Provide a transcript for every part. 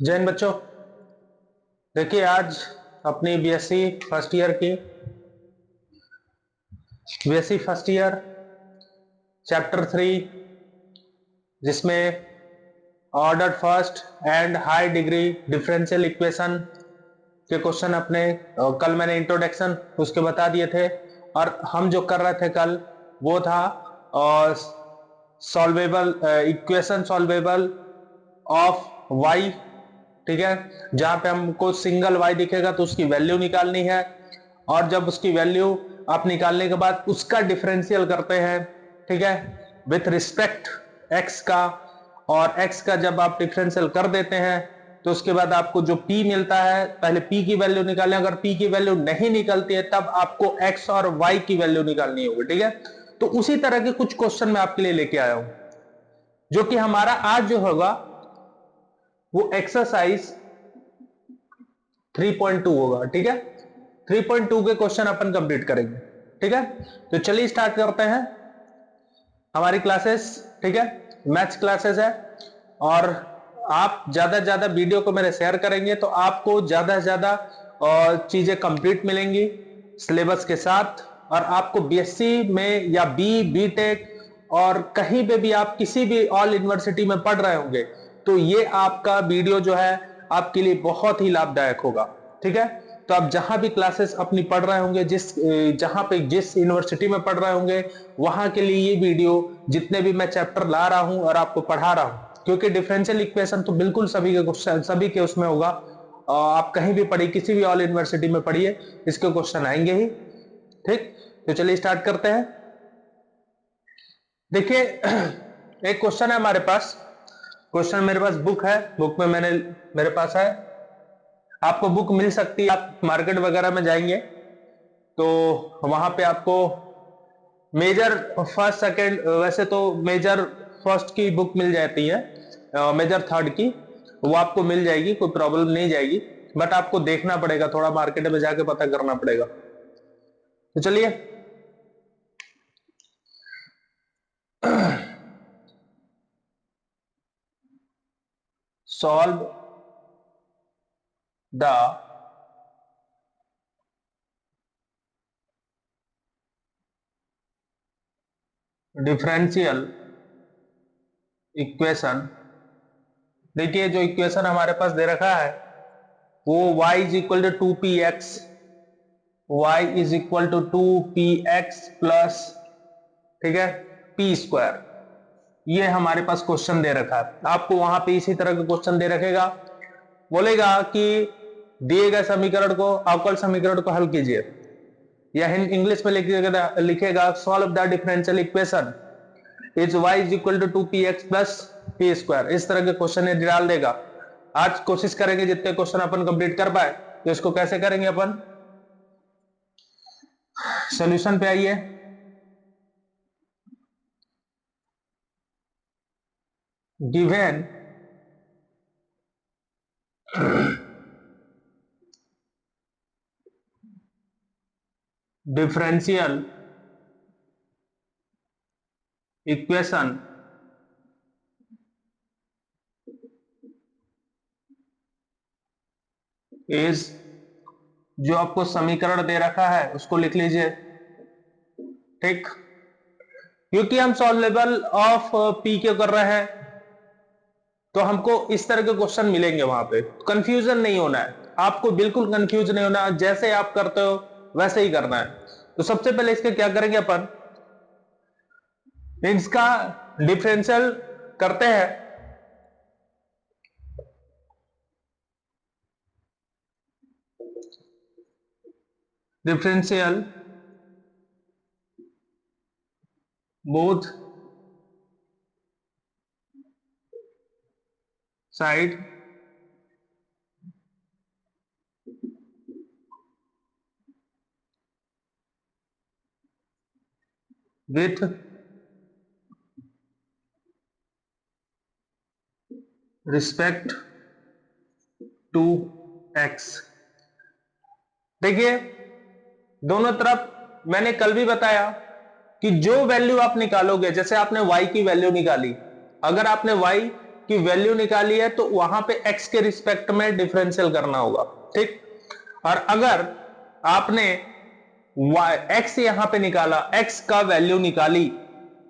जय हिंद बच्चों। देखिए आज अपनी बीएससी फर्स्ट ईयर की बीएससी फर्स्ट ईयर चैप्टर 3 जिसमें order first and high degree differential equation के क्वेश्चन अपने कल मैंने इंट्रोडक्शन उसके बता दिए थे और हम जो कर रहे थे कल वो था solvable equation solvable of y. ठीक है, जहां पे हमको सिंगल वाई दिखेगा तो उसकी वैल्यू निकालनी है और जब उसकी वैल्यू आप निकालने के बाद उसका डिफरेंशियल करते हैं, ठीक है, विथ रिस्पेक्ट एक्स का, और एक्स का जब आप डिफरेंशियल कर देते हैं तो उसके बाद आपको जो p मिलता है, पहले p की वैल्यू निकालें, अगर p की वैल्यू नहीं निकलती है तब आपको x और y की वैल्यू निकालनी होगी। ठीक है, तो उसी तरह के कुछ क्वेश्चन मैं आपके लिए लेके आया हूं जो कि हमारा आज जो होगा वो एक्सरसाइज 3.2 होगा। ठीक है, 3.2 के क्वेश्चन अपन कंप्लीट करेंगे। ठीक है, तो चलिए स्टार्ट करते हैं हमारी क्लासेस। ठीक है, मैथ्स क्लासेस है और आप ज्यादा से ज्यादा वीडियो को मेरे शेयर करेंगे तो आपको ज्यादा से ज्यादा चीजें कंप्लीट मिलेंगी सिलेबस के साथ। और आपको बीएससी में या बीटेक और कहीं पे भी आप किसी भी ऑल यूनिवर्सिटी में पढ़ रहे होंगे तो ये आपका वीडियो जो है आपके लिए बहुत ही लाभदायक होगा। ठीक है, तो आप जहां भी क्लासेस अपनी पढ़ रहे होंगे, जहां पे जिस यूनिवर्सिटी में पढ़ रहे होंगे वहां के लिए ये वीडियो, जितने भी मैं चैप्टर ला रहा हूं और आपको पढ़ा रहा हूं, क्योंकि डिफरेंशियल इक्वेशन तो बिल्कुल सभी के क्वेश्चन सभी के उसमें होगा। आप कहीं भी पढ़िए, किसी भी ऑल यूनिवर्सिटी में पढ़िए, इसके क्वेश्चन आएंगे ही। ठीक, तो चलिए स्टार्ट करते हैं। देखिए एक क्वेश्चन है हमारे पास, क्वेश्चन मेरे पास बुक है, बुक में मेरे पास है, आपको बुक मिल सकती है, आप मार्केट वगैरह में जाएंगे तो वहां पे आपको मेजर फर्स्ट सेकंड, वैसे तो मेजर फर्स्ट की बुक मिल जाती है, मेजर थर्ड की वो आपको मिल जाएगी, कोई प्रॉब्लम नहीं जाएगी, बट आपको देखना पड़ेगा, थोड़ा मार्केट में जाके पता करना पड़ेगा। तो चलिए सॉल्व द डिफरेंशियल इक्वेशन। देखिए जो इक्वेशन हमारे पास दे रखा है वो y is equal to 2px, y is equal to 2px plus, ठीक है, p स्क्वायर, ये हमारे पास क्वेश्चन दे रखा है। आपको वहां पे इसी तरह का क्वेश्चन दे रखेगा, बोलेगा कि दिए गए समीकरण को, अवकल समीकरण को हल कीजिए, या इंग्लिश में लिखेगा solve the differential equation is y is equal to 2px plus p square. इस तरह के क्वेश्चन ये डाल देगा। आज कोशिश करेंगे जितने क्वेश्चन अपन कंप्लीट कर पाए, तो इसको कैसे करेंगे अपन, सॉल्यूशन पे आइए। गिवन डिफरेंशियल इक्वेशन इज, जो आपको समीकरण दे रखा है उसको लिख लीजिए। ठीक, क्योंकि हम सॉल्वेबल ऑफ पी के कर रहे हैं तो हमको इस तरह के क्वेश्चन मिलेंगे, वहां पे कंफ्यूजन नहीं होना है, आपको बिल्कुल कंफ्यूज नहीं होना, जैसे आप करते हो वैसे ही करना है। तो सबसे पहले इसके क्या करेंगे अपन, इसका डिफरेंशियल करते हैं। Differential both side with respect to X. देखिए दोनों तरफ मैंने कल भी बताया कि जो वैल्यू आप निकालोगे, जैसे आपने y की वैल्यू निकाली, अगर आपने y की वैल्यू निकाली है तो वहां पे x के रिस्पेक्ट में डिफरेंशियल करना होगा, ठीक। और अगर आपने x यहां पे निकाला, x का वैल्यू निकाली,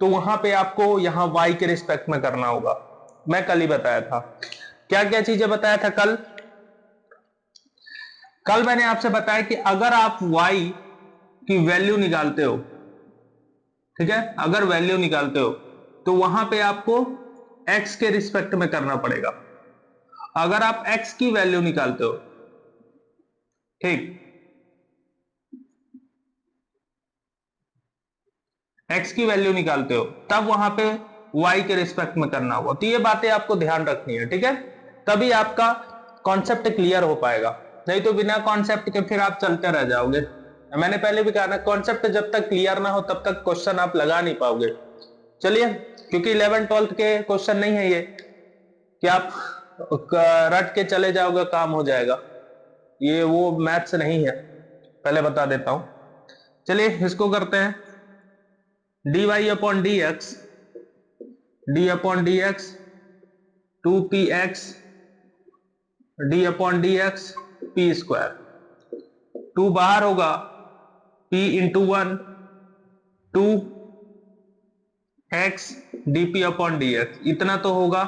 तो वहां पे आपको यहां y के रिस्पेक्ट में करना होगा। मैं कल ही बताया था। क्या क्या चीजें बताया था कल? कल मैंने आपसे बताया कि अगर आप y की वैल्यू निकालते हो, ठीक है, अगर वैल्यू निकालते हो तो वहां पे आपको x के रिस्पेक्ट में करना पड़ेगा। अगर आप x की वैल्यू निकालते हो, ठीक, x की वैल्यू निकालते हो, तब वहां पे y के रिस्पेक्ट में करना होगा। तो ये बातें आपको ध्यान रखनी है, ठीक है, तभी आपका कॉन्सेप्ट क्लियर हो पाएगा। नहीं तो बिना कॉन्सेप्ट के फिर आप चलते रह जाओगे। मैंने पहले भी कहा ना, कॉन्सेप्ट जब तक क्लियर ना हो तब तक क्वेश्चन आप लगा नहीं पाओगे। चलिए, क्योंकि 11th-12th के क्वेश्चन नहीं है ये कि आप रट के चले जाओगे काम हो जाएगा, ये वो मैथ्स नहीं है, पहले बता देता हूं। चलिए इसको करते हैं, dy upon d x, D upon d x 2px D upon d x P square, 2 बाहर होगा, p into 1 2 x dp upon d x, इतना तो होगा,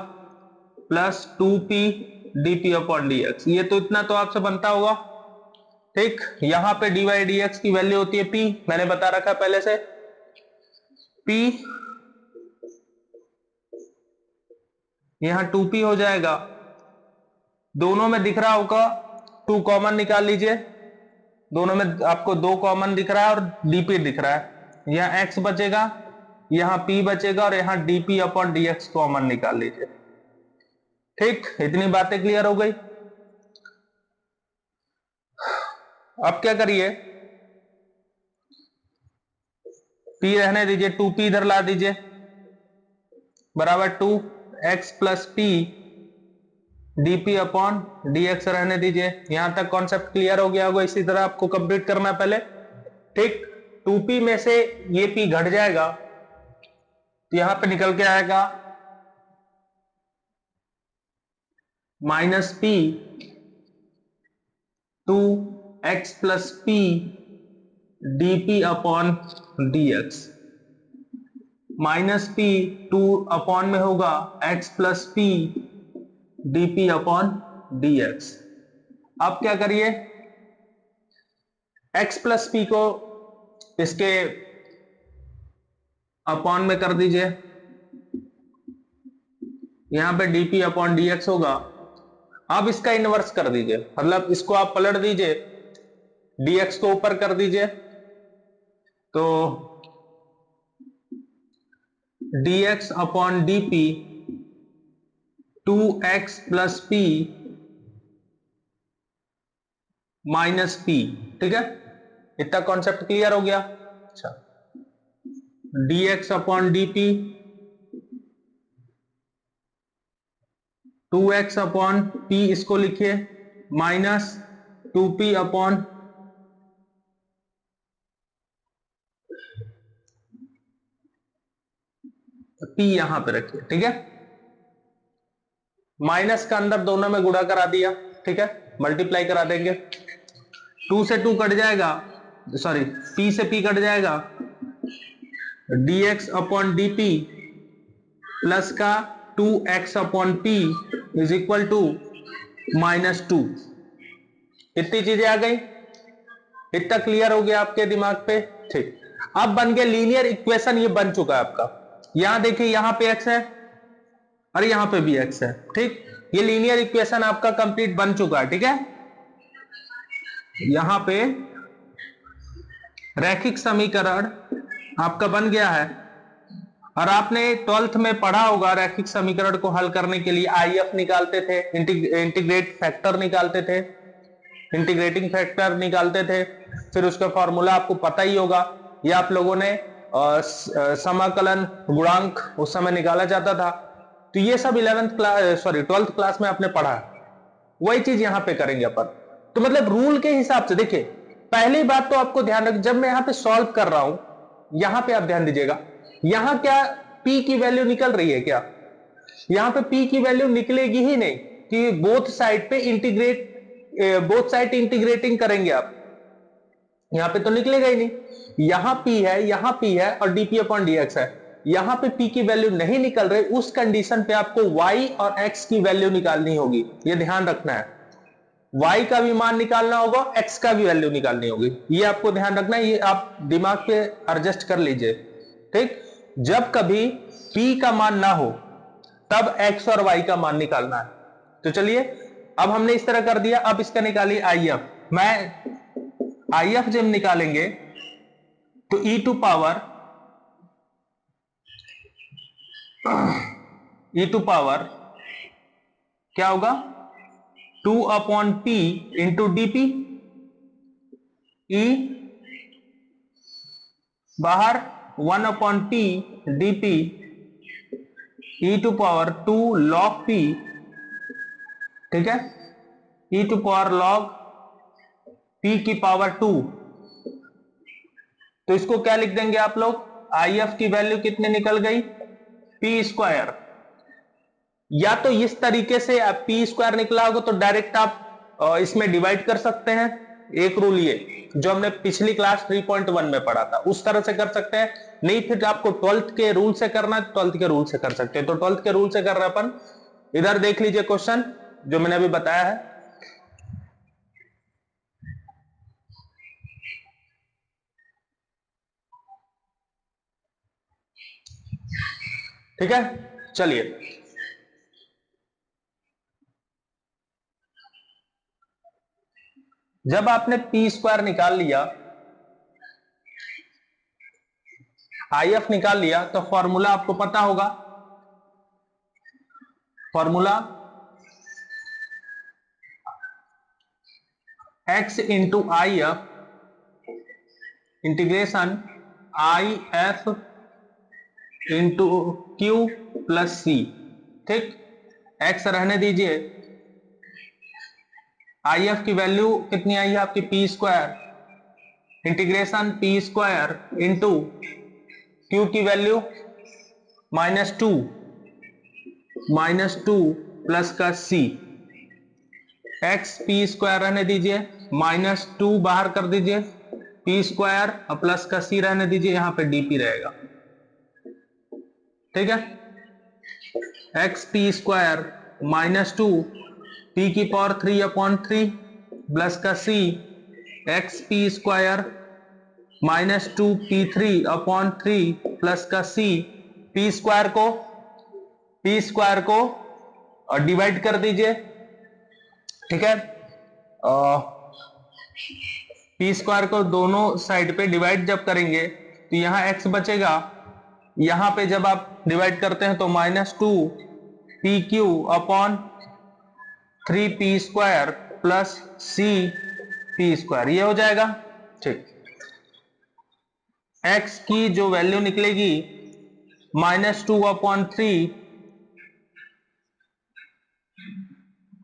plus 2p dp upon d x, ये तो इतना तो आपसे बनता होगा, ठीक। यहां पे dy dx की वैल्यू होती है p, मैंने बता रखा पहले से, p यहां 2p हो जाएगा, दोनों में दिख रहा होगा 2 कॉमन निकाल लीजिए, दोनों में आपको 2 कॉमन दिख रहा है और dp दिख रहा है, यहां x बचेगा, यहां p बचेगा, और यहां dp अपॉन dx कॉमन निकाल लीजिए, ठीक। इतनी बातें क्लियर हो गई। अब क्या करिए, p रहने दीजिए, 2p इधर ला दीजिए, बराबर 2x plus p dp upon dx रहने दीजिए। यहां तक कॉन्सेप्ट क्लियर हो गया होगा, इसी तरह आपको कंप्लीट करना है पहले, ठीक। 2p में से ये p घट जाएगा तो यहां पे निकल के आएगा minus p 2x plus p dp upon dx, minus p 2 upon में होगा x plus p dp upon dx। अब क्या करिए, x प्लस p को इसके अपॉन में कर दीजिए, यहां पे dp अपॉन dx होगा। अब इसका इनवर्स कर दीजिए, मतलब इसको आप पलट दीजिए, dx को ऊपर कर दीजिए, तो dx upon dp 2x plus p minus p, ठीक है, इतना कॉन्सेप्ट क्लियर हो गया। अच्छा, dx upon dp 2x upon p, इसको लिखिए माइनस 2p अपॉन p, यहां पे रखिए, ठीक है, माइनस का अंदर दोनों में गुणा करा दिया, ठीक है, मल्टीप्लाई करा देंगे, 2 से 2 कट जाएगा, सॉरी p से p कट जाएगा, dx अपॉन dp प्लस का 2x upon p is equal to -2। इतनी चीजें आ गई, इतना क्लियर हो गया आपके दिमाग पे, ठीक। अब बन गया लीनियर इक्वेशन, ये बन चुका है आपका। यहां देखिए, यहां पे x है और यहां पे भी x है, ठीक, ये लीनियर इक्वेशन आपका कंप्लीट बन चुका है, ठीक है। यहां पे रैखिक समीकरण आपका बन गया है, और आपने 12th में पढ़ा होगा, रैखिक समीकरण को हल करने के लिए IF निकालते थे, इंटीग्रेट फैक्टर निकालते थे, इंटीग्रेटिंग फैक्टर निकालते थे, फिर उसका फॉर्मूला आपको पता ही होगा, ये आप लोगों ने समाकलन गुणांक उस समय निकाला जाता था। तो ये सब 12th क्लास में आपने पढ़ा, वही चीज यहां पे करेंगे अपन। तो मतलब रूल के हिसाब से देखिए, पहली बात तो आपको ध्यान रख, जब मैं यहां पे सॉल्व कर रहा हूं, यहां पे आप ध्यान दीजिएगा, यहां क्या p की वैल्यू निकल रही है क्या? यहां पे p की वैल्यू निकलेगी ही नहीं कि बोथ साइड पे बोथ साइड इंटीग्रेटिंग करेंगे आप, यहां पे तो निकलेगा ही नहीं। यहां p है, यहां p है और dp अपॉन dx है, यहां पे p की वैल्यू नहीं निकल रही, उस कंडीशन पे आपको y और x की वैल्यू निकालनी होगी, ये ध्यान रखना है। y का भी मान निकालना होगा, x का भी वैल्यू निकालनी होगी, ये आपको ध्यान रखना है, ये आप दिमाग पे एडजस्ट कर लीजिए। ठीक, जब कभी p का मान ना हो तब x और y का मान निकालना है। तो चलिए अब हमने इस तरह कर दिया, अब इसका निकालिए IF। मैं IF जब निकालेंगे तो e टू पावर क्या होगा, 2 upon p into dp, e बाहर 1 upon p dp, e to power 2 log p, ठीक है, e to power log p की पावर 2। तो इसको क्या लिख देंगे आप लोग, IF की वैल्यू कितने निकल गई, p स्क्वायर, या तो इस तरीके से आप p स्क्वायर निकला होगा तो डायरेक्ट आप इसमें डिवाइड कर सकते हैं, एक रूल ये जो हमने पिछली क्लास 3.1 में पढ़ा था उस तरह से कर सकते हैं, नहीं फिर आपको 12th के रूल से करना है, 12th के रूल से कर सकते हैं। तो 12th के रूल से कर रहे हैं अपन, इधर देख लीजिए क्वेश्चन जो मैंने अभी बताया है। ठीक है, चलिए जब आपने p स्क्वायर निकाल लिया, IF निकाल लिया, तो फॉर्मूला आपको पता होगा, formula x into IF integration IF into Q plus C. ठीक, x रहने दीजिए, IF की वैल्यू कितनी आई है आपकी p square integration p square into q की वैल्यू -2 प्लस का c, x p स्क्वायर रहने दीजिए, -2 बाहर कर दीजिए, p स्क्वायर और प्लस का c रहने दीजिए, यहां पे dp रहेगा। ठीक है, एक्स पी स्क्वायर -2 p की पावर 3 अपॉन 3 प्लस का c, x P square -2p3 upon 3 plus का c, p स्क्वायर को डिवाइड कर दीजिए। ठीक है, p स्क्वायर को दोनों साइड पे डिवाइड जब करेंगे तो यहां x बचेगा, यहां पे जब आप डिवाइड करते हैं तो -2pq upon 3p square plus cp square, ये हो जाएगा। ठीक, x की जो वैल्यू निकलेगी -2 upon 3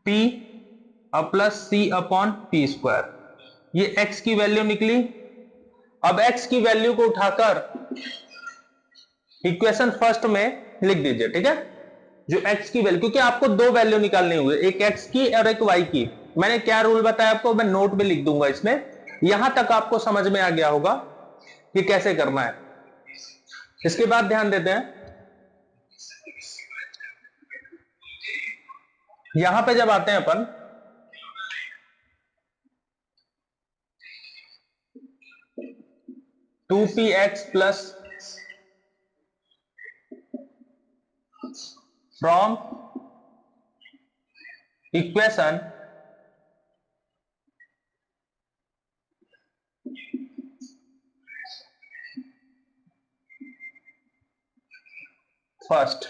p plus c upon p square, ये x की वैल्यू निकली। अब x की वैल्यू को उठाकर इक्वेशन फर्स्ट में लिख दीजिए। ठीक है, जो x की वैल्यू, क्योंकि आपको दो वैल्यू निकालनी होगी, एक x की और एक y की। मैंने क्या रूल बताया आपको, मैं नोट में लिख दूंगा इसमें, यहां तक आपको समझ में आ गया होगा कि कैसे करना है। इसके बाद ध्यान देते हैं, यहां पे जब आते हैं अपन, two P x plus from equation first,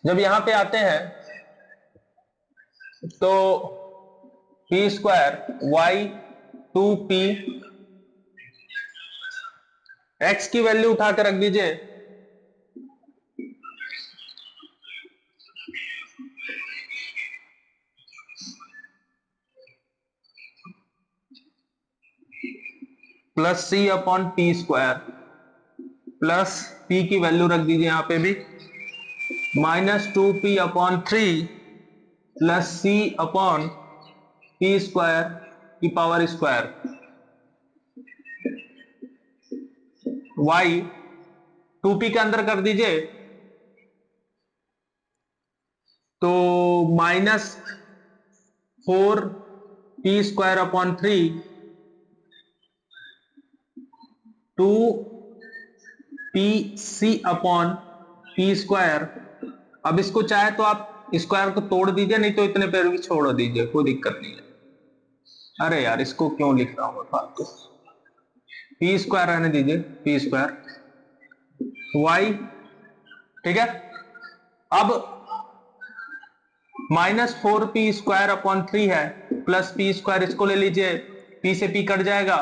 जब यहां पे आते हैं तो P square Y 2p, X की वैल्यू उठा के रख दीजिए, plus c upon P square, plus p की वैल्यू रख दीजिए यहां पे भी -2p/3 प्लस c/p² की पावर स्क्वायर, y 2p के अंदर कर दीजिए तो -4p² 2pc/p²। अब इसको चाहे तो आप स्क्वायर को तोड़ दीजिए, नहीं तो इतने पे भी छोड़ दीजिए, कोई दिक्कत नहीं है। अरे यार इसको क्यों लिख रहा हूं फालतू, p² रहने दीजिए, p² y, ठीक है। अब -4p² है प्लस p², इसको ले लीजिए, p से p कट जाएगा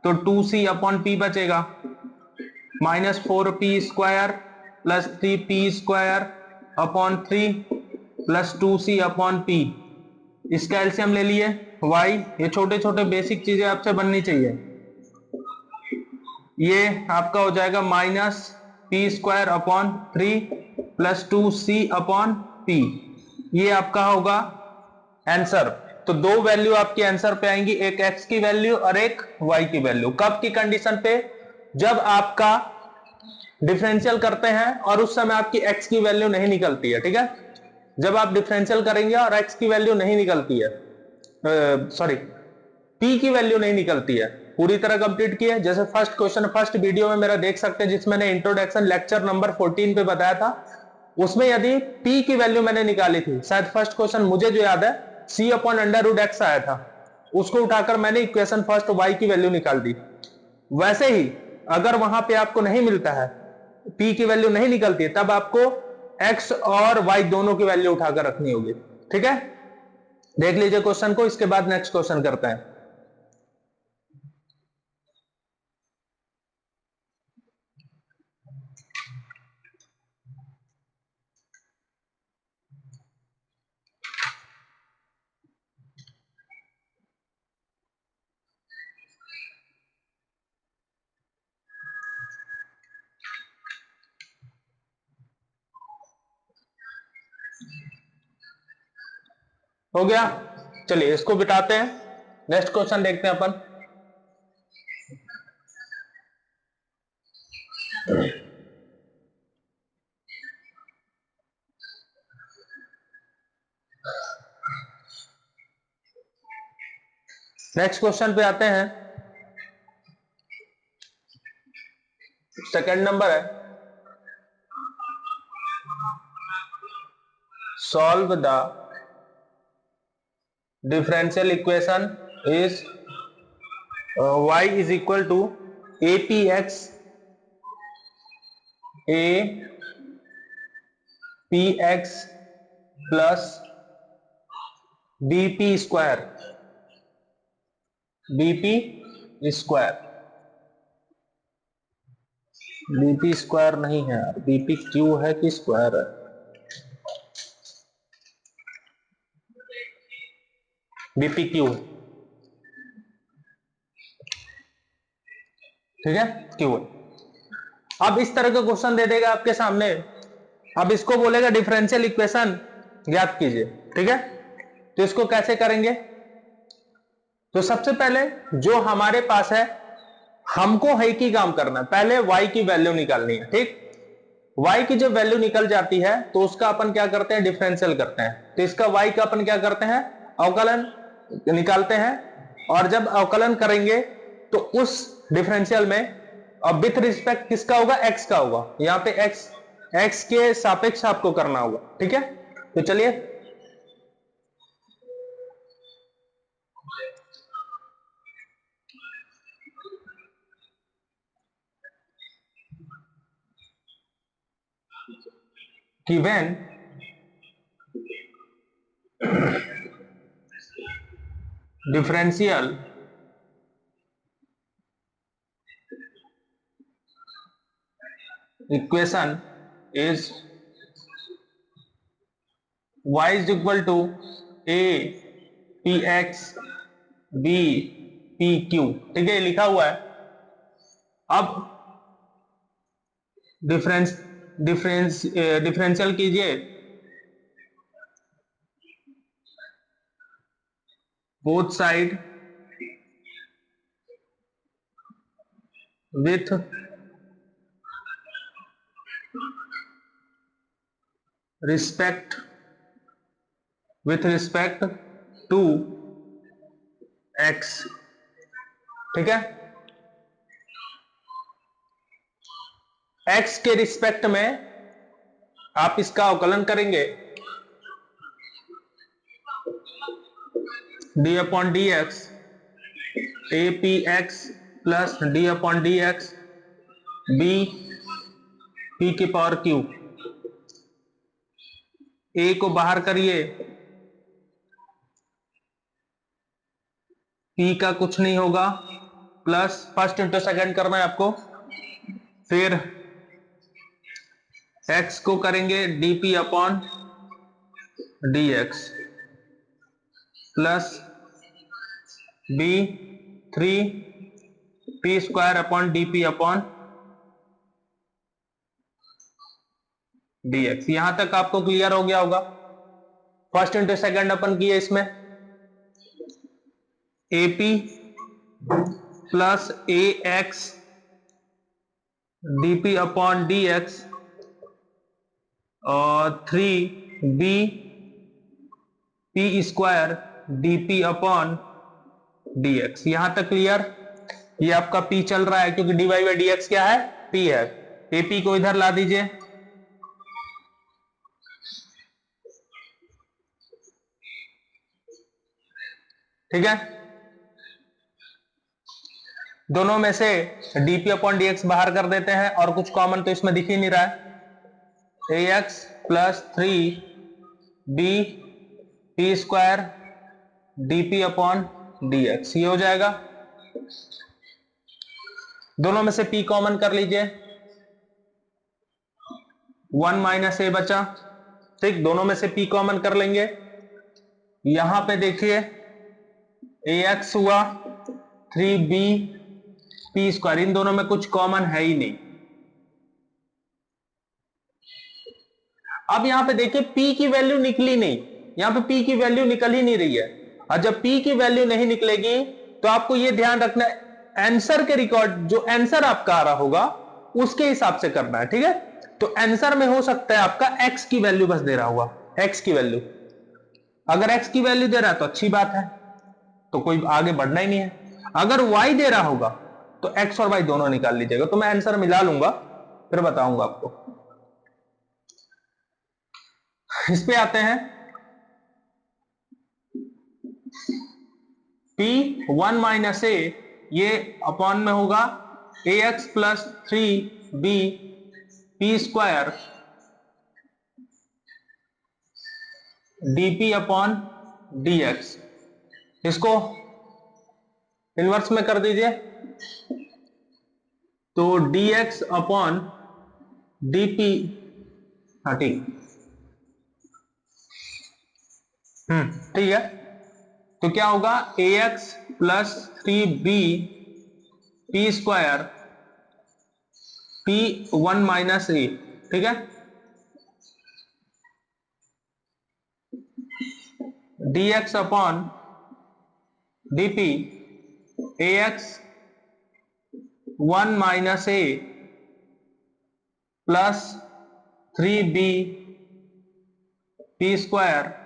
तो 2c/p बचेगा, -4p² plus 3p² plus 2c/p। इसका एलसीएम ले लिए y, ये छोटे छोटे बेसिक चीजें आपसे बननी चाहिए। ये आपका हो जाएगा -p² प्लस 2c/p, ये आपका होगा आंसर। तो दो वैल्यू आपके आंसर पे आएंगी, एक x की वैल्यू और एक y की वैल्यू। कब की कंडीशन पे? जब आपका डिफरेंशियल करते हैं और उस समय आपकी x की वैल्यू नहीं निकलती है, ठीक है। जब आप डिफरेंशियल करेंगे और x की वैल्यू नहीं निकलती है, सॉरी p की वैल्यू नहीं निकलती है, पूरी तरह कंप्लीट किए। जैसे फर्स्ट क्वेश्चन फर्स्ट वीडियो में मेरा देख सकते हैं, जिसमें मैंने इंट्रोडक्शन लेक्चर नंबर 14 पे बताया था, उसमें यदि p की वैल्यू मैंने निकाली थी, शायद फर्स्ट क्वेश्चन मुझे जो याद है c/√x आया था, उसको उठाकर मैंने इक्वेशन फर्स्ट y की वैल्यू निकाल दी। वैसे ही अगर वहां पे आपको नहीं मिलता है, p की वैल्यू नहीं निकलती है, तब आपको x और y दोनों की वैल्यू उठाकर रखनी होगी, ठीक है। देख लीजिए क्वेश्चन को, इसके बाद नेक्स्ट क्वेश्चन करते हैं। हो गया, चलिए इसको बिठाते हैं, नेक्स्ट क्वेश्चन देखते हैं अपन। नेक्स्ट क्वेश्चन पे आते हैं, सेकंड नंबर है, solve the differential equation is y is equal to apx apx plus bp² bp² नहीं है यार, bpq है कि स्क्वायर है, bpq, ठीक है, क्यू। अब इस तरह का क्वेश्चन दे देगा आपके सामने, अब इसको बोलेगा डिफरेंशियल इक्वेशन ज्ञात कीजिए, ठीक है। तो इसको कैसे करेंगे? तो सबसे पहले जो हमारे पास है, हमको है की काम करना है, पहले y की वैल्यू निकालनी है, ठीक। y की जब वैल्यू निकल जाती है तो उसका अपन क्या करते हैं, डिफरेंशियल करते हैं। तो इसका y का अपन क्या करते हैं, अवकलन निकालते हैं, और जब अवकलन करेंगे तो उस डिफरेंशियल में अब विथ रिस्पेक्ट किसका होगा, x का होगा। यहां पे x के सापेक्ष आपको करना होगा, ठीक है। तो चलिए given differential equation is y is equal to a px b pq, ठीक है, लिखा हुआ है। अब डिफरेंस डिफरेंशियल कीजिए both side with respect to x. ठीक है, एक्स के रिस्पेक्ट में आप इसका अवकलन करेंगे d upon d x a p x plus d upon d x b p की पावर क्यू। ए को बाहर करिए, पी का कुछ नहीं होगा, प्लस फर्स्ट इंटू सेकंड करना है आपको, फिर x को करेंगे dp upon dx plus b 3 p square upon dp upon dx। यहां तक आपको क्लियर हो गया होगा। फर्स्ट इंटू सेकंड अपन किए इसमें ap plus ax dp upon dx और 3b P square dp upon dx। यहां तक क्लियर। ये आपका p चल रहा है क्योंकि dy बाई dx क्या है, p है। ap को इधर ला दीजिए, ठीक है। दोनों में से dp अपॉन dx बाहर कर देते हैं और कुछ कॉमन तो इसमें दिख ही नहीं रहा है। ax plus 3b P square dp upon dx ये हो जाएगा। दोनों में से p कॉमन कर लीजिए, 1 माइनस ए बचा। ठीक, दोनों में से p कॉमन कर लेंगे। यहां पे देखिए ax हुआ 3b पी स्क्वायर, इन दोनों में कुछ कॉमन है ही नहीं। अब यहां पे देखिए p की वैल्यू निकली नहीं, यहां पे p की वैल्यू निकल ही नहीं रही है। और जब p की वैल्यू नहीं निकलेगी तो आपको यह ध्यान रखना है आंसर के रिकॉर्ड, जो आंसर आपका आ रहा होगा उसके हिसाब से करना है। ठीक है, तो आंसर में हो सकता है आपका x की वैल्यू बस दे रहा होगा, x की वैल्यू। अगर x की वैल्यू दे रहा है तो अच्छी बात है, तो कोई आगे बढ़ना ही नहीं है। अगर y दे रहा होगा तो x और y दोनों निकाल लीजिएगा। तो मैं आंसर मिला लूंगा फिर बताऊंगा आपको। इस पे आते हैं, p 1 माइनस ए ये अपॉन में होगा ax plus 3b P square dp upon dx। इसको इनवर्स में कर दीजिए तो dx अपॉन dp। हाँ ठीक, ठीक है। तो क्या होगा ax plus 3b P square p 1 minus A. ठीक है, dx upon dp ax 1 minus A plus 3b P square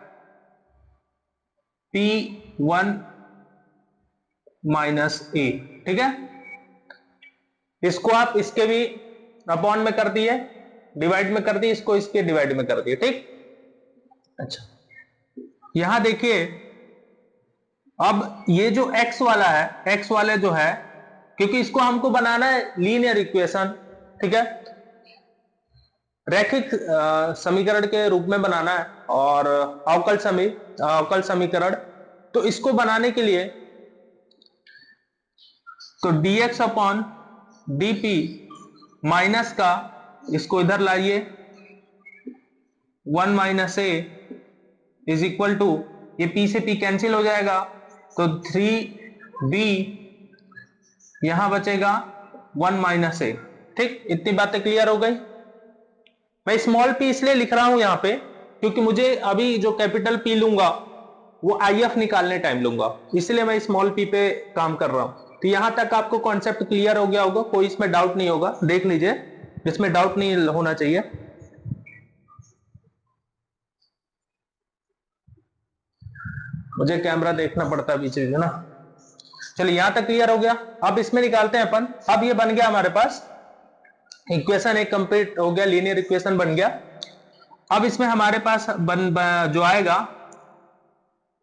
p 1 minus A. ठीक है, इसको आप इसके भी अपॉन में कर दिए, डिवाइड में कर दिए, इसको इसके डिवाइड में कर दिए। ठीक, अच्छा यहां देखिए अब ये जो x वाला है, x वाले जो है, क्योंकि इसको हमको बनाना है लीनियर इक्वेशन। ठीक है, रैखिक समीकरण के रूप में बनाना है और अवकल समीकरण। तो इसको बनाने के लिए तो dx अपॉन dp माइनस का इसको इधर लाइए 1 minus a is equal to, ये p से p कैंसिल हो जाएगा तो 3b यहां बचेगा 1 माइनस ए। ठीक, इतनी बातें क्लियर हो गई। मैं स्मॉल पी इसलिए लिख रहा हूं यहां पे क्योंकि मुझे अभी जो कैपिटल पी लूंगा वो आई एफ निकालने टाइम लूंगा, इसलिए मैं स्मॉल पी पे काम कर रहा हूं। तो यहां तक आपको कॉन्सेप्ट क्लियर हो गया होगा, कोई इसमें डाउट नहीं होगा, देख लीजिए, इसमें डाउट नहीं होना चाहिए। मुझे कैमरा देखना पड़ता है पीछे से ना। चलिए यहां तक क्लियर हो गया। अब इसमें निकालते हैं अपन। अब ये बन गया हमारे पास इक्वेशन, एक कंप्लीट हो गया, लीनियर इक्वेशन बन गया। अब इसमें हमारे पास जो आएगा,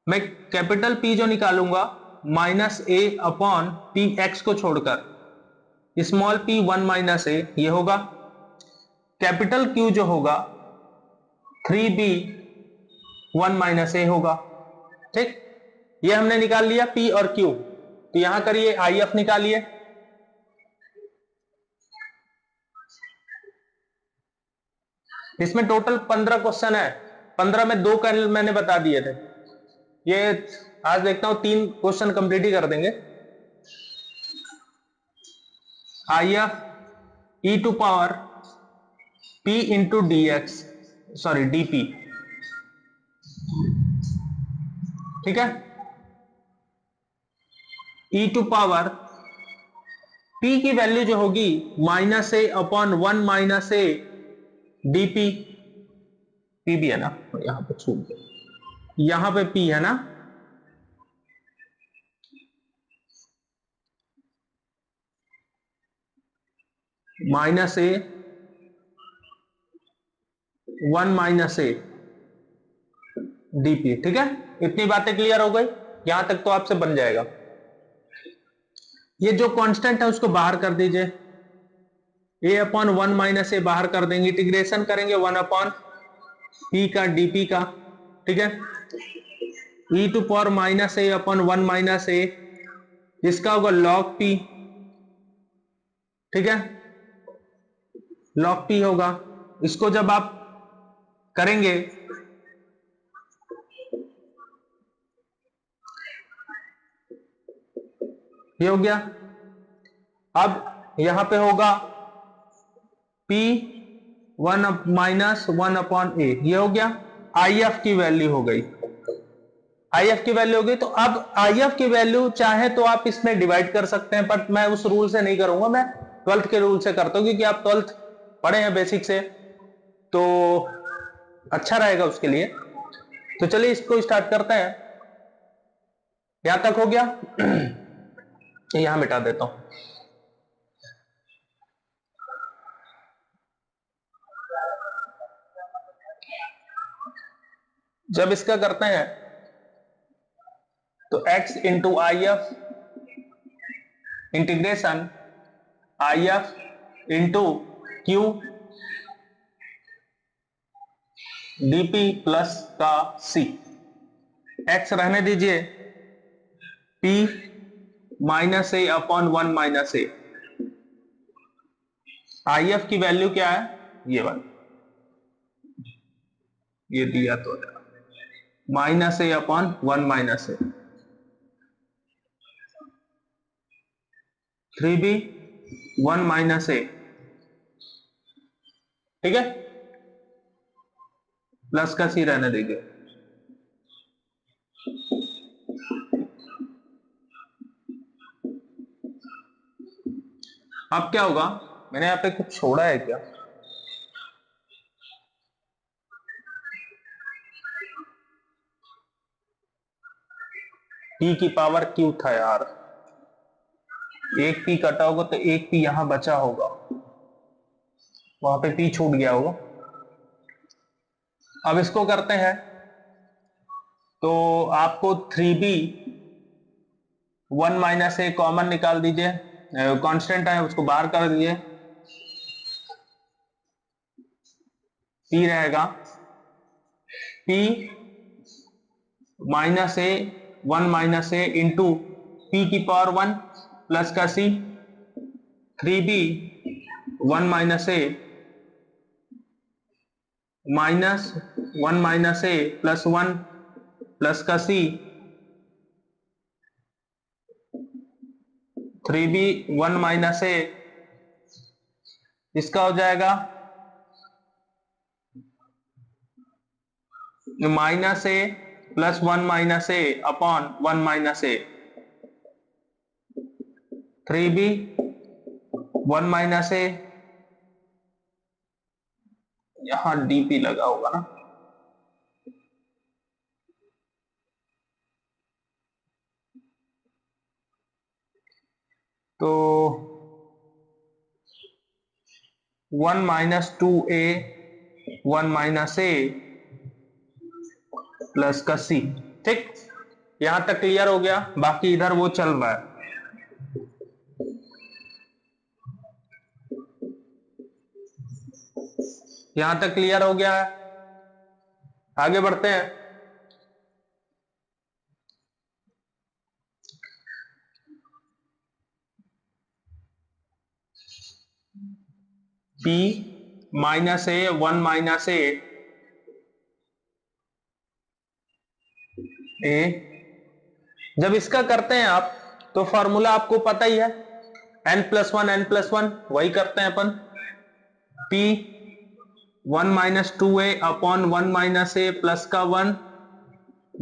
मैं कैपिटल पी जो निकालूंगा माइनस ए अपॉन पी एक्स को छोड़कर, small P one minus A ये होगा। कैपिटल क्यू जो होगा 3b वन माइनस ए होगा। ठीक, ये हमने निकाल लिया पी और क्यू। तो यहां करिए आई एफ निकालिए। इसमें टोटल 15 क्वेश्चन है, 15 में 2 कल मैंने बता दिए थे। ये आज देखता हूं 3 क्वेश्चन कंप्लीट ही कर देंगे। I F e to power p into d x, sorry dp, ठीक है। e टू पावर p की वैल्यू जो होगी minus A upon one minus a dp, p भी है ना यहां पे, छूट गया, यहां पे p है ना, minus A one minus a DP, ठीक है। इतनी बातें क्लियर हो गई, यहां तक तो आपसे बन जाएगा। ये जो कांस्टेंट है उसको बाहर कर दीजिए, A upon one minus A बाहर कर देंगे, इंटीग्रेशन करेंगे वन अपॉन पी का डीपी का, ठीक है। E to power minus A upon one minus A, इसका होगा लॉग पी, ठीक है, लॉग पी होगा। इसको जब आप करेंगे ये हो गया। अब यहां पे होगा P one minus one upon A, ये हो गया। आई एफ की वैल्यू हो गई, आई एफ की वैल्यू हो गई। तो अब आई एफ की वैल्यू चाहे तो आप इसमें डिवाइड कर सकते हैं, बट मैं उस रूल से नहीं करूंगा, मैं 12th के रूल से करता हूं, क्योंकि आप 12th पढ़े हैं बेसिक से, तो अच्छा रहेगा उसके लिए। तो चलिए इसको स्टार्ट करते हैं। यहां तक हो गया, यहां मिटा देता हूं। जब इसका करते हैं तो x into I F integration I F into Q DP plus का c, x रहने दीजिए p minus A upon one minus A, I F की वैल्यू क्या है ये वाली, ये दिया तो minus A upon one minus A, 3b one minus A, ठीक है, प्लस का सी रहने दीजिए। अब क्या होगा, मैंने यहां पे कुछ छोड़ा है क्या, p की पावर q था यार, एक p कटा होगा तो एक p यहां बचा होगा, वहां पे p छूट गया होगा। अब इसको करते हैं तो आपको 3b वन माइनस ए कॉमन निकाल दीजिए, कांस्टेंट है उसको बाहर कर दीजिए, p रहेगा p minus A one minus A into p की पावर वन प्लस का c, 3b one minus A minus one minus A plus one plus का c, 3b one minus A, इसका हो जाएगा minus A plus 1 minus A upon 1 minus A, 3b 1 minus ए, यहां DP लगा होगा ना, तो 1 minus 2a 1 minus A plus का सी। ठीक, यहां तक क्लियर हो गया, बाकी इधर वो चल रहा है। यहां तक क्लियर हो गया है, आगे बढ़ते हैं। p माइनस ए 1 माइनस ए, जब इसका करते हैं आप तो फॉर्मूला आपको पता ही है, n+1 n+1 वही करते हैं अपन। p 1 minus 2a upon 1 minus A plus का 1,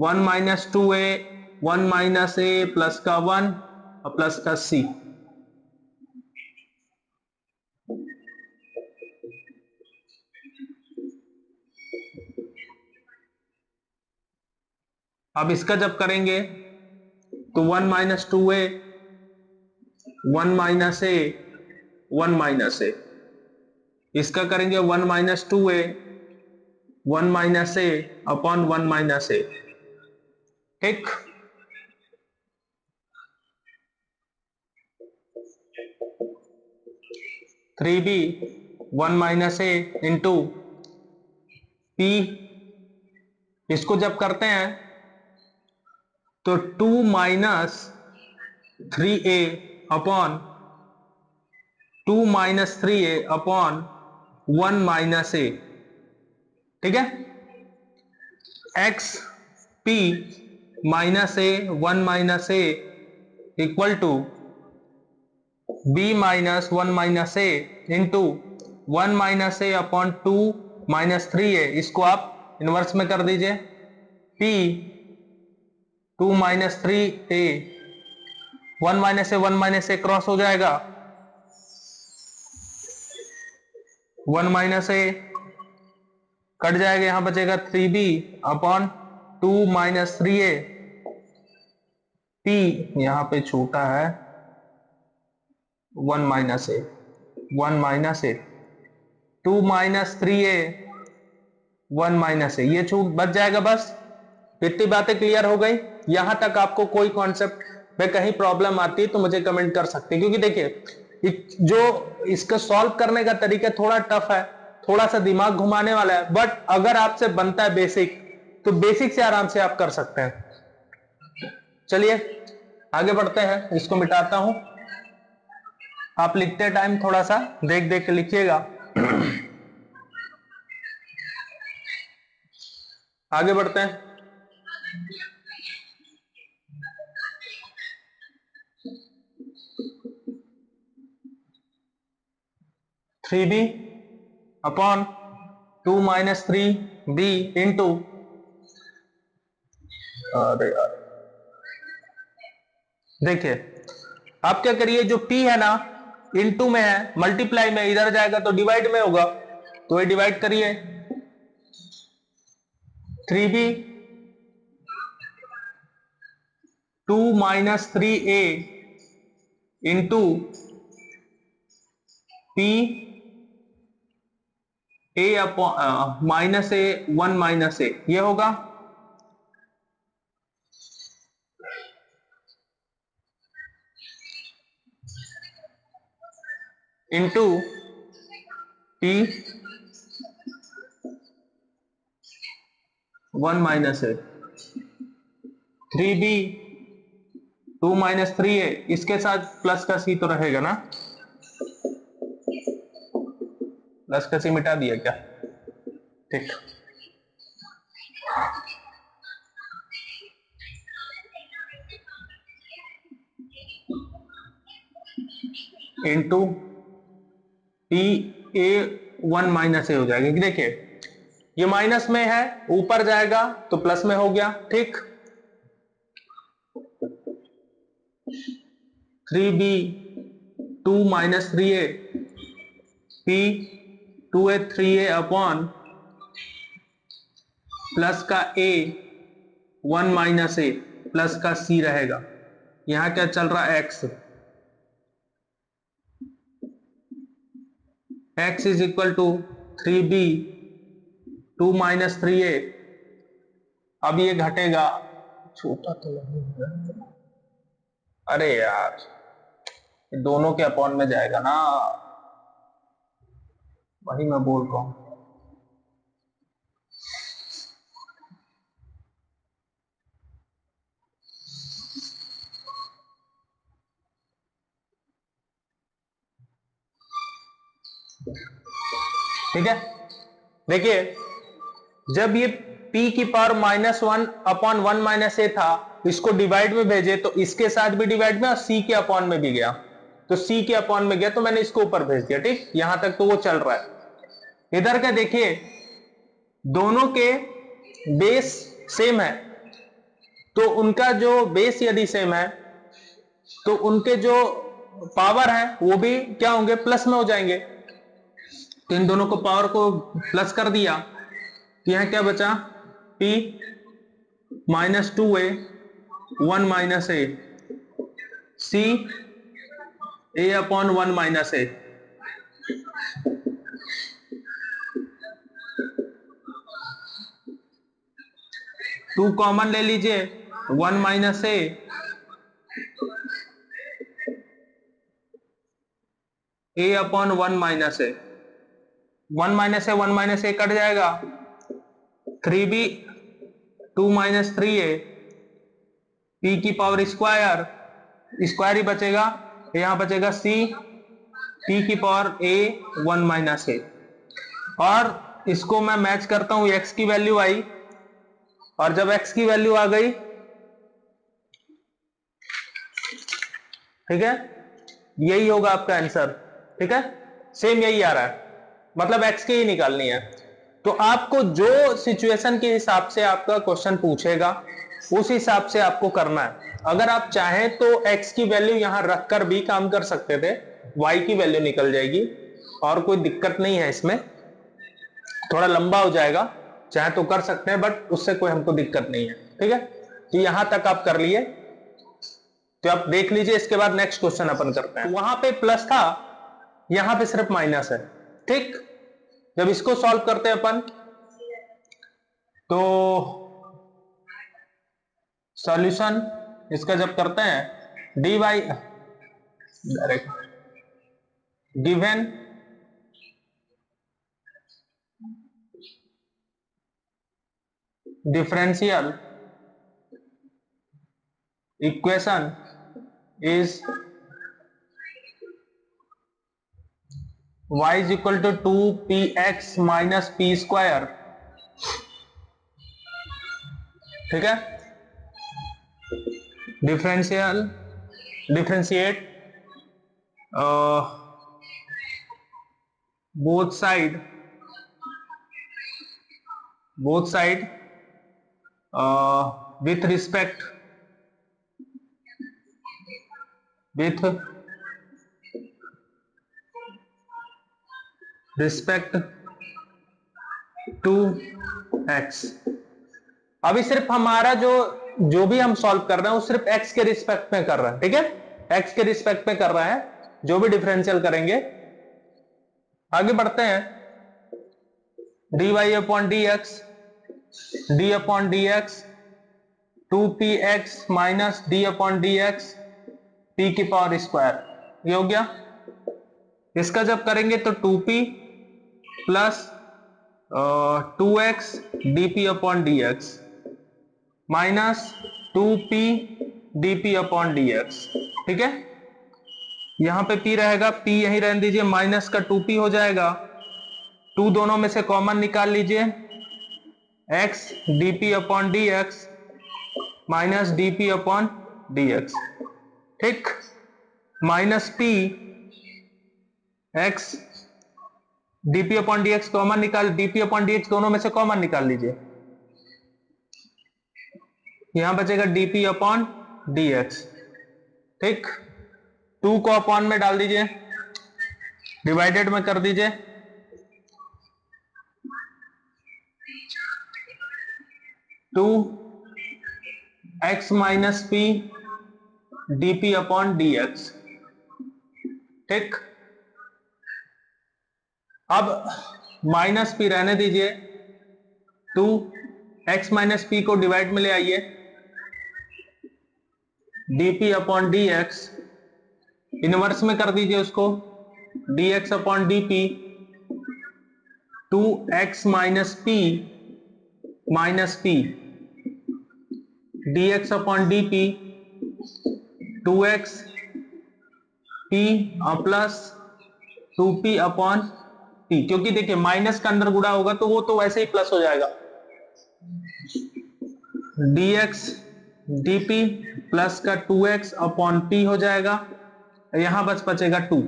1 minus 2a 1 minus A plus का 1 और प्लस का c। अब इसका जब करेंगे तो 1 minus 2a 1 minus A 1 minus A, इसका करेंगे 1 minus 2a 1 minus A upon 1 minus A. ठीक, 3b 1 minus A into p, इसको जब करते हैं तो 2 minus 3a upon 2 minus 3a upon 1 minus A. ठीक है, X p minus A 1 minus A equal to b minus 1 minus A into 1 minus A upon 2 minus 3a, इसको आप inverse में कर दीजिए। p 2 minus 3a 1 minus A 1 minus A cross हो जाएगा, 1 minus ए cut जाएगा, यहां बचेगा 3b upon 2 minus 3a, p यहां पे छूटा है 1 minus A 1 minus A 2 minus 3a 1 minus A, ये छूट बच जाएगा। बस इतनी बातें क्लियर हो गई। यहां तक आपको कोई कॉन्सेप्ट में कहीं प्रॉब्लम आती है तो मुझे कमेंट कर सकते हैं, क्योंकि देखिए जो इसका सॉल्व करने का तरीका थोड़ा टफ है, थोड़ा सा दिमाग घुमाने वाला है, बट अगर आपसे बनता है बेसिक तो बेसिक से आराम से आप कर सकते हैं। चलिए आगे बढ़ते हैं, इसको मिटाता हूं, आप लिखते टाइम थोड़ा सा देख देख के लिखिएगा। आगे बढ़ते हैं। 3b upon 2 minus 3b into, अरे यार देखिए आप क्या करिए, जो p है ना इनटू में है, मल्टीप्लाई में इधर जाएगा तो डिवाइड में होगा, तो ये डिवाइड करिए। 3b 2 minus 3a into p a upon minus A 1 minus A, ये होगा into p 1 minus A, 3b 2 minus 3a, इसके साथ प्लस का c तो रहेगा ना, प्लस का c मिटा दिया क्या? ठीक, इंटू p a 1 माइनस ए हो जाएगा। देखिए ये माइनस में है, ऊपर जाएगा तो प्लस में हो गया, ठीक। 3b 2 minus 3a p 2a 3a upon plus का a 1 माइनस a प्लस का c रहेगा। यहां क्या चल रहा है, x is equal to 3b 2 minus 3a। अब ये घटेगा, छोटा तो नहीं है, अरे यार दोनों के अपॉन में जाएगा ना, वही मैं बोल रहा हूं। ठीक है, देखिए जब ये p की पावर -1 अपॉन 1 माइनस ए था, इसको डिवाइड में भेजे तो इसके साथ भी डिवाइड में और c के अपॉन में भी गया, तो c के अपॉन में गया तो मैंने इसको ऊपर भेज दिया, ठीक। यहां तक तो वो चल रहा है। इधर का देखिए, दोनों के बेस सेम है, तो उनका जो बेस यदि सेम है तो उनके जो पावर है वो भी क्या होंगे, प्लस में हो जाएंगे। तो इन दोनों को पावर को प्लस कर दिया तो यहां क्या बचा, p minus 2a 1 minus a c a upon 1 minus a। Two common ले लीजिए, 1 minus a upon 1 minus a, 1 minus a कट जाएगा, 3b 2 माइनस 3a p की पावर स्क्वायर, स्क्वायर ही बचेगा, यहां बचेगा c p की पावर a 1 माइनस a। और इसको मैं मैच करता हूं, x की वैल्यू आई, और जब x की वैल्यू आ गई, ठीक है, यही होगा आपका आंसर, ठीक है, सेम यही आ रहा है, मतलब x की ही निकालनी है। तो आपको जो सिचुएशन के हिसाब से आपका क्वेश्चन पूछेगा उस हिसाब से आपको करना है। अगर आप चाहें तो x की वैल्यू यहां रखकर भी काम कर सकते थे, y की वैल्यू निकल जाएगी और कोई दिक्कत नहीं है इसमें, थोड़ा लंबा हो जाएगा, चाहे तो कर सकते हैं बट उससे कोई हमको दिक्कत नहीं है, ठीक है। तो यहां तक आप कर लिए, तो आप देख लीजिए, इसके बाद नेक्स्ट क्वेश्चन अपन करते हैं। वहां पे प्लस था, यहां पे सिर्फ माइनस है, ठीक। जब इसको सॉल्व करते हैं अपन तो सॉल्यूशन इसका जब करते हैं, dy direct given differential equation is y is equal to 2px minus p square, ठीक है। Differentiate both side with respect to x। अभी सिर्फ हमारा जो भी हम सॉल्व कर रहे हैं वो सिर्फ x के रिस्पेक्ट में कर रहे हैं, ठीक है, x के रिस्पेक्ट में कर रहे हैं, जो भी डिफरेंशियल करेंगे। आगे बढ़ते हैं, dy upon dx d upon dx 2px minus d upon dx p की पावर स्क्वायर, ये हो गया। इसका जब करेंगे तो 2p plus 2x dp upon dx minus 2p dp upon dx, ठीक है। यहां पे p रहेगा, p यहीं रहने दीजिए, माइनस का 2p हो जाएगा, 2 दोनों में से कॉमन निकाल लीजिए, x dp upon dx minus dp upon dx, ठीक, minus p x dp upon dx common निकाल, डीपी अपॉन डीएक्स दोनों में से कॉमन निकाल लीजिए। यहां बचेगा डीपी अपॉन डीएक्स, ठीक। 2 को अपॉन में डाल दीजिए, डिवाइडेड में कर दीजिए, two x minus p dp upon dx, ठीक। अब माइनस पी रहने दीजिए, 2 एक्स माइनस पी को डिवाइड में ले आइए, डीपी अपॉन डीएक्स इनवर्स में कर दीजिए उसको, dx upon DP, 2x minus P dx upon DP 2x p plus 2p upon p, क्योंकि देखिए माइनस का अंदर गुणा होगा तो वो तो वैसे ही प्लस हो जाएगा, dx dp प्लस का 2x अपॉन p हो जाएगा, यहां बस बचेगा 2।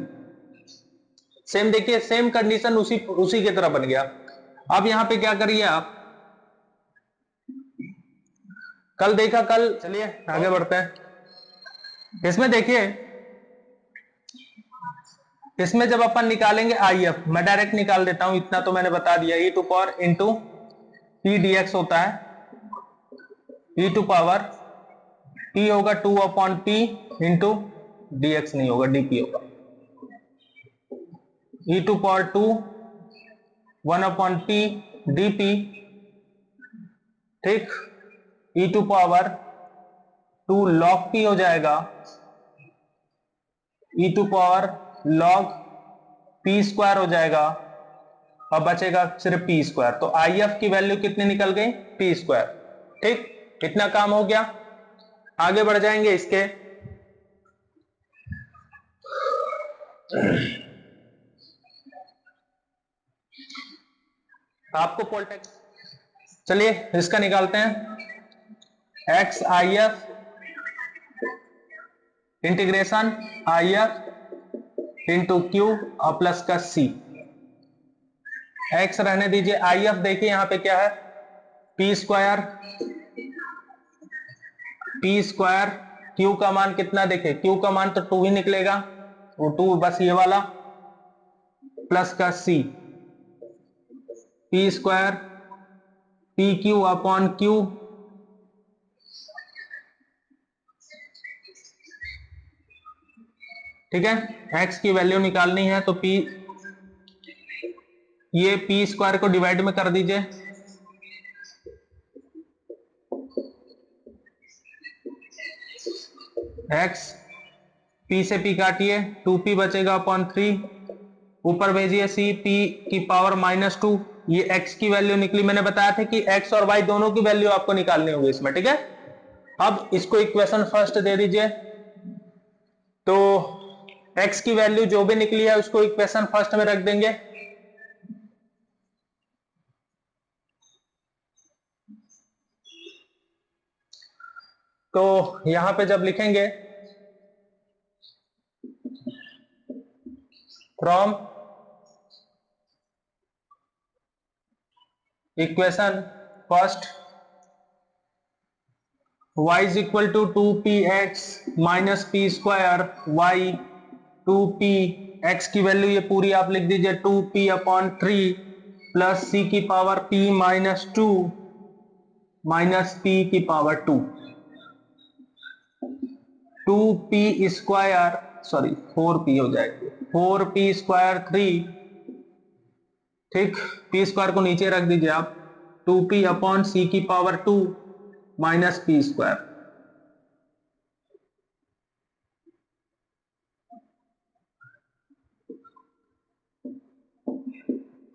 सेम देखिए, सेम कंडीशन उसी की तरह बन गया। अब यहां पे क्या करिए आप, कल देखा कल, चलिए आगे बढ़ते हैं। इसमें देखिए, इसमें जब अपन निकालेंगे IF, मैं डायरेक्ट निकाल देता हूं, इतना तो मैंने बता दिया, e to power into p dx होता है, e टू पावर p होगा 2 अपॉन p इंटू dx नहीं होगा, dp होगा, e to power 2 1 upon p dp, ठीक। e to power 2 log p हो जाएगा, e to power log p square हो जाएगा, और बचेगा सिर्फ p स्क्वायर। तो IF की वैल्यू कितनी निकल गई, p स्क्वायर, ठीक। इतना काम हो गया, आगे बढ़ जाएंगे इसके। आपको पोलटेक्स, चलिए इसका निकालते हैं, x IF integration IF into Q plus का C, एक्स रहने दीजिए, IF देखिए यहां पे क्या है, p स्क्वायर, क्यू का मान कितना, देखे क्यू का मान तो 2 ही निकलेगा, वो 2 बस ये वाला, प्लस का C, p square P Q upon Q, ठीक है। x की वैल्यू निकालनी है तो p, ये p स्क्वायर को डिवाइड में कर दीजिए, x p से p काटिए, 2p बचेगा अपॉन 3, ऊपर भेजिए c p की पावर -2, ये x की वैल्यू निकली। मैंने बताया था कि x और y दोनों की वैल्यू आपको निकालनी होगी इसमें, ठीक है। अब इसको इक्वेशन फर्स्ट दे दीजिए, तो x की वैल्यू जो भी निकली है उसको इक्वेशन फर्स्ट में रख देंगे, तो यहां पे जब लिखेंगे from equation first y is equal to 2px minus p square y, 2p, x की वैल्यू ये पूरी आप लिख दीजिए 2p अपॉन 3 प्लस c की power p minus 2 minus p की power 2, 2p square, sorry 4p हो जाएगी, 4p स्क्वायर 3, ठीक। p स्क्वायर को नीचे रख दीजिए आप, 2p अपॉन c की power 2 minus p square,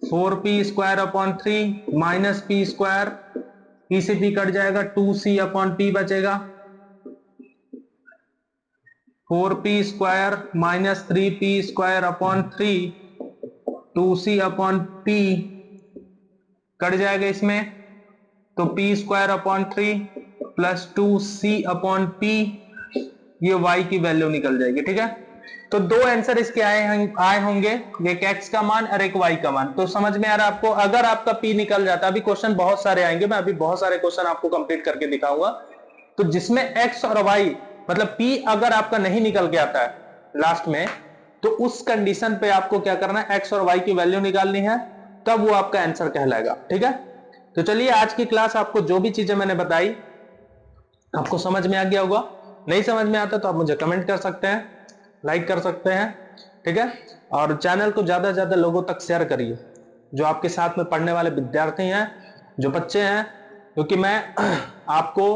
4p square upon 3 minus p square, p से p कट जाएगा, 2c अपॉन p बचेगा, 4p square minus 3p square upon 3, 2c upon p cut जाएगा इसमें, तो p square upon 3 plus 2c upon p, ये y की value निकल जाएगी, ठीक है। तो दो आंसर इसके आए होंगे, एक x का मान और एक y का मान। तो समझ में आ रहा है आपको? अगर आपका p निकल जाता, अभी क्वेश्चन बहुत सारे आएंगे, मैं अभी बहुत सारे क्वेश्चन आपको कंप्लीट करके दिखाऊंगा, तो जिसमें x और y मतलब p अगर आपका नहीं निकल के आता है लास्ट में, तो उस कंडीशन पे आपको क्या करना है, x और y की वैल्यू निकालनी है, तब वो आपका आंसर कहलाएगा। ठीक है, तो चलिए आज की क्लास आपको जो भी चीजें मैंने बताई आपको समझ में आ गया होगा। नहीं समझ में आता तो आप मुझे कमेंट कर सकते हैं, लाइक कर सकते हैं। ठीक है, और चैनल को ज्यादा से ज्यादा लोगों तक शेयर करिए, जो आपके साथ में पढ़ने वाले विद्यार्थी हैं, जो बच्चे हैं, क्योंकि मैं आपको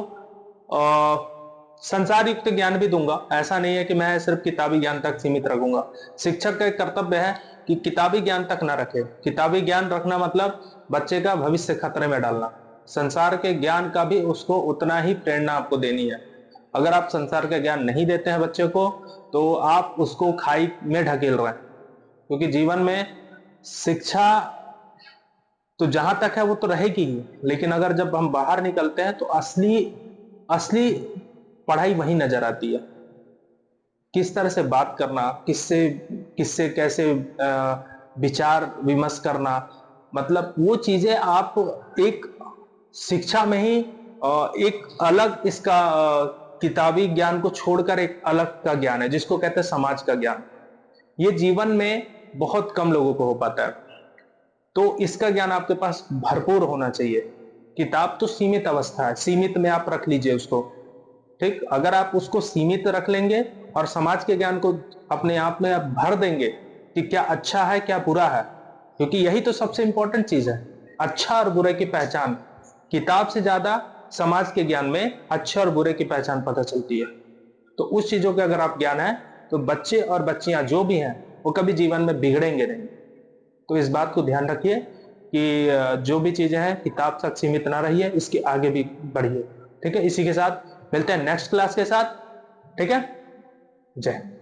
संसार युक्त ज्ञान भी दूंगा। ऐसा नहीं है कि मैं सिर्फ किताबी ज्ञान तक सीमित रखूंगा। शिक्षक का एक कर्तव्य है कि किताबी ज्ञान तक ना रखे। किताबी ज्ञान रखना मतलब बच्चे का भविष्य खतरे में डालना। संसार के ज्ञान का भी उसको उतना ही प्रेरणा आपको देनी है। अगर आप संसार का ज्ञान नहीं देते हैं बच्चे को, तो आप उसको खाई में ढकेल रहे हैं, क्योंकि जीवन में शिक्षा तो जहां तक है वो तो रहेगी ही, लेकिन अगर जब हम बाहर निकलते हैं तो असली असली पढ़ाई वहीं नजर आती है। किस तरह से बात करना, किससे किससे कैसे विचार विमर्श करना, मतलब वो चीजें आप एक शिक्षा में ही एक अलग इसका किताबी ज्ञान को छोड़कर एक अलग का ज्ञान है, जिसको कहते हैं समाज का ज्ञान। ये जीवन में बहुत कम लोगों को हो पाता है, तो इसका ज्ञान आपके पास भरपूर होना चाहिए। किताब तो सीमित अवस्था है, सीमित में आप रख लीजिए उसको। ठीक, अगर आप उसको सीमित रख लेंगे और समाज के ज्ञान को अपने आप में आप भर देंगे कि क्या अच्छा है क्या बुरा है, क्योंकि यही तो सबसे इंपॉर्टेंट चीज है, अच्छा और बुरे की पहचान। किताब से ज्यादा समाज के ज्ञान में अच्छे और बुरे की पहचान पता चलती है। तो उस चीजों के अगर आप ज्ञान है, तो बच्चे और बच्चियां जो भी हैं वो कभी जीवन में बिगड़ेंगे नहीं। तो इस बात को ध्यान रखिए कि जो भी चीजें हैं किताब तक सीमित ना रहिए, इसके आगे भी बढ़िए। ठीक है, इसी के साथ मिलते हैं नेक्स्ट क्लास के साथ। ठीक है, जय हिंद।